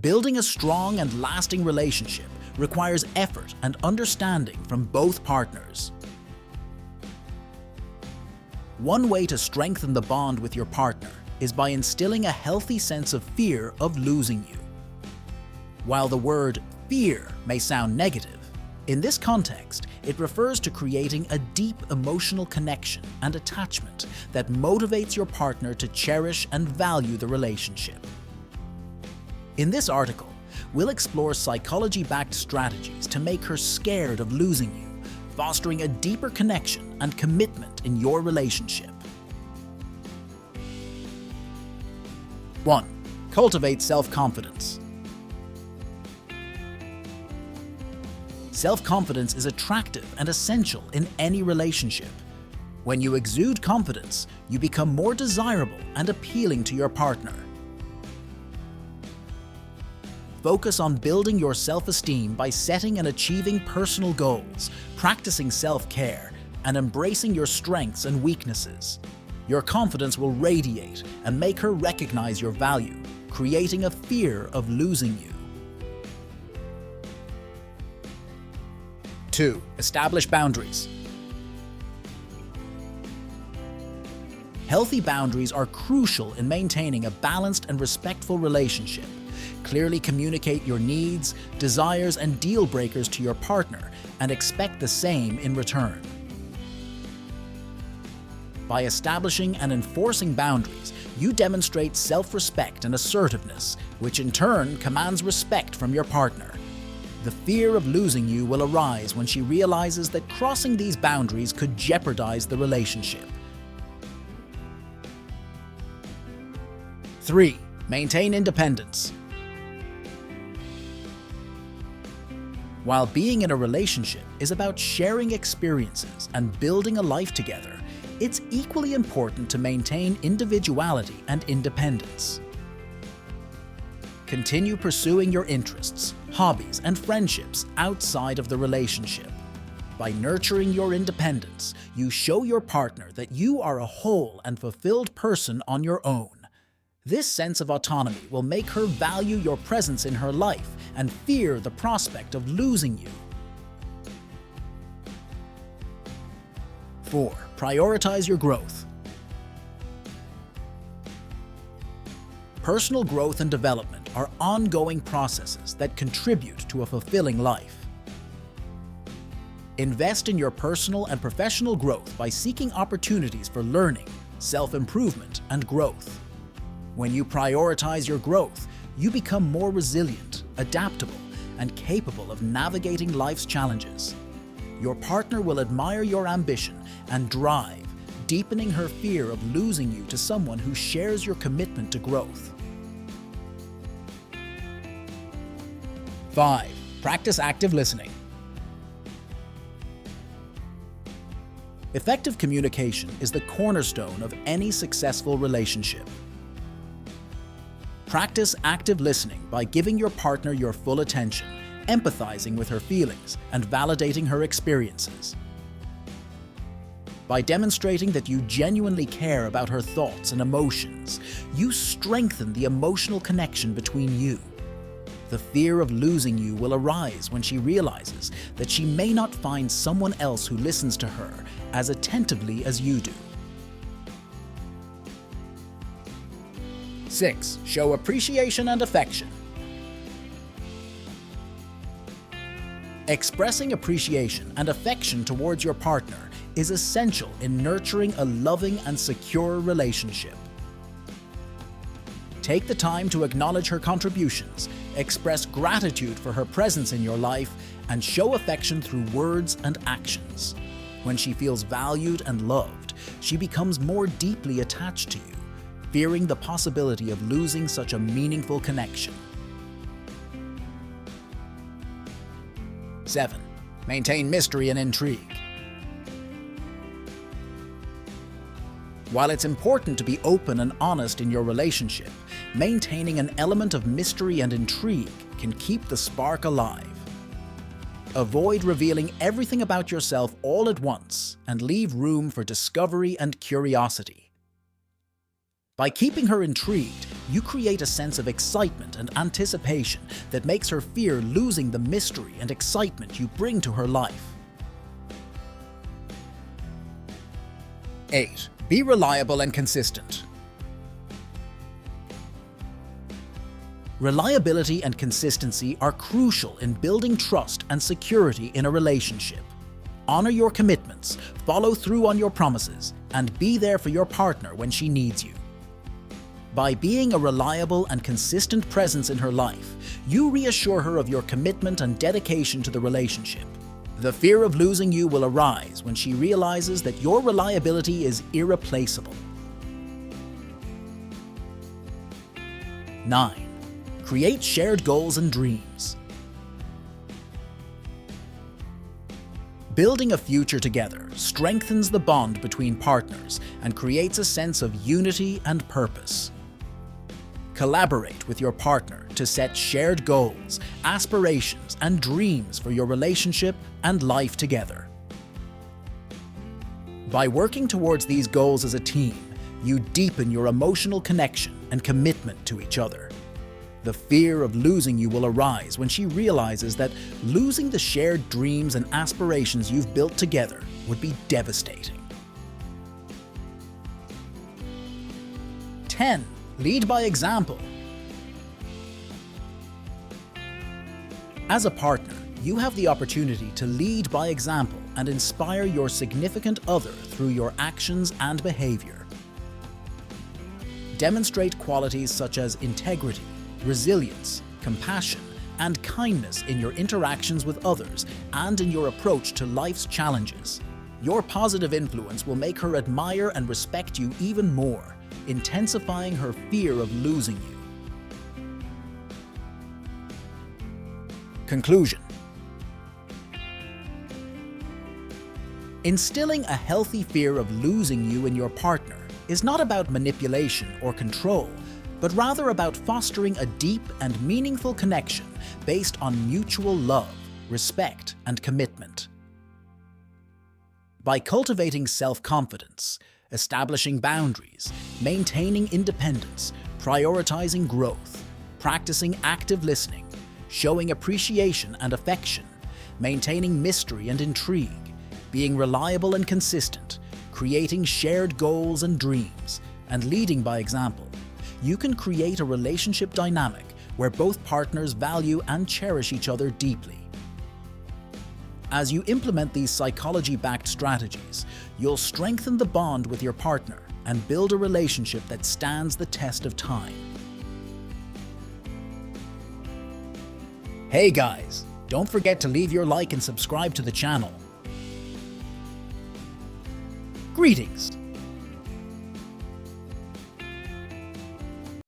Building a strong and lasting relationship requires effort and understanding from both partners. One way to strengthen the bond with your partner is by instilling a healthy sense of fear of losing you. While the word fear may sound negative, in this context, it refers to creating a deep emotional connection and attachment that motivates your partner to cherish and value the relationship. In this article, we'll explore psychology-backed strategies to make her scared of losing you, fostering a deeper connection and commitment in your relationship. 1. Cultivate self-confidence. Self-confidence is attractive and essential in any relationship. When you exude confidence, you become more desirable and appealing to your partner. Focus on building your self-esteem by setting and achieving personal goals, practicing self-care, and embracing your strengths and weaknesses. Your confidence will radiate and make her recognize your value, creating a fear of losing you. 2. Establish boundaries. Healthy boundaries are crucial in maintaining a balanced and respectful relationship. Clearly communicate your needs, desires, and deal breakers to your partner and expect the same in return. By establishing and enforcing boundaries, you demonstrate self-respect and assertiveness, which in turn commands respect from your partner. The fear of losing you will arise when she realizes that crossing these boundaries could jeopardize the relationship. 3. Maintain independence. While being in a relationship is about sharing experiences and building a life together, it's equally important to maintain individuality and independence. Continue pursuing your interests, hobbies, and friendships outside of the relationship. By nurturing your independence, you show your partner that you are a whole and fulfilled person on your own. This sense of autonomy will make her value your presence in her life and fear the prospect of losing you. 4. Prioritize your growth. Personal growth and development are ongoing processes that contribute to a fulfilling life. Invest in your personal and professional growth by seeking opportunities for learning, self-improvement, and growth. When you prioritize your growth, you become more resilient, adaptable, and capable of navigating life's challenges. Your partner will admire your ambition and drive, deepening her fear of losing you to someone who shares your commitment to growth. 5. Practice active listening. Effective communication is the cornerstone of any successful relationship. Practice active listening by giving your partner your full attention, empathizing with her feelings, and validating her experiences. By demonstrating that you genuinely care about her thoughts and emotions, you strengthen the emotional connection between you. The fear of losing you will arise when she realizes that she may not find someone else who listens to her as attentively as you do. 6. Show appreciation and affection. Expressing appreciation and affection towards your partner is essential in nurturing a loving and secure relationship. Take the time to acknowledge her contributions, express gratitude for her presence in your life, and show affection through words and actions. When she feels valued and loved, she becomes more deeply attached to you, fearing the possibility of losing such a meaningful connection. 7. Maintain mystery and intrigue. While it's important to be open and honest in your relationship, maintaining an element of mystery and intrigue can keep the spark alive. Avoid revealing everything about yourself all at once and leave room for discovery and curiosity. By keeping her intrigued, you create a sense of excitement and anticipation that makes her fear losing the mystery and excitement you bring to her life. 8. Be reliable and consistent. Reliability and consistency are crucial in building trust and security in a relationship. Honor your commitments, follow through on your promises, and be there for your partner when she needs you. By being a reliable and consistent presence in her life, you reassure her of your commitment and dedication to the relationship. The fear of losing you will arise when she realizes that your reliability is irreplaceable. 9. Create shared goals and dreams. Building a future together strengthens the bond between partners and creates a sense of unity and purpose. Collaborate with your partner to set shared goals, aspirations, and dreams for your relationship and life together. By working towards these goals as a team, you deepen your emotional connection and commitment to each other. The fear of losing you will arise when she realizes that losing the shared dreams and aspirations you've built together would be devastating. 10. Lead by example. As a partner, you have the opportunity to lead by example and inspire your significant other through your actions and behavior. Demonstrate qualities such as integrity, resilience, compassion, and kindness in your interactions with others and in your approach to life's challenges. Your positive influence will make her admire and respect you even more, intensifying her fear of losing you. Conclusion. Instilling a healthy fear of losing you in your partner is not about manipulation or control, but rather about fostering a deep and meaningful connection based on mutual love, respect, and commitment. By cultivating self-confidence, establishing boundaries, maintaining independence, prioritizing growth, practicing active listening, showing appreciation and affection, maintaining mystery and intrigue, being reliable and consistent, creating shared goals and dreams, and leading by example, you can create a relationship dynamic where both partners value and cherish each other deeply. As you implement these psychology-backed strategies, you'll strengthen the bond with your partner and build a relationship that stands the test of time. Hey guys, don't forget to leave your like and subscribe to the channel. Greetings!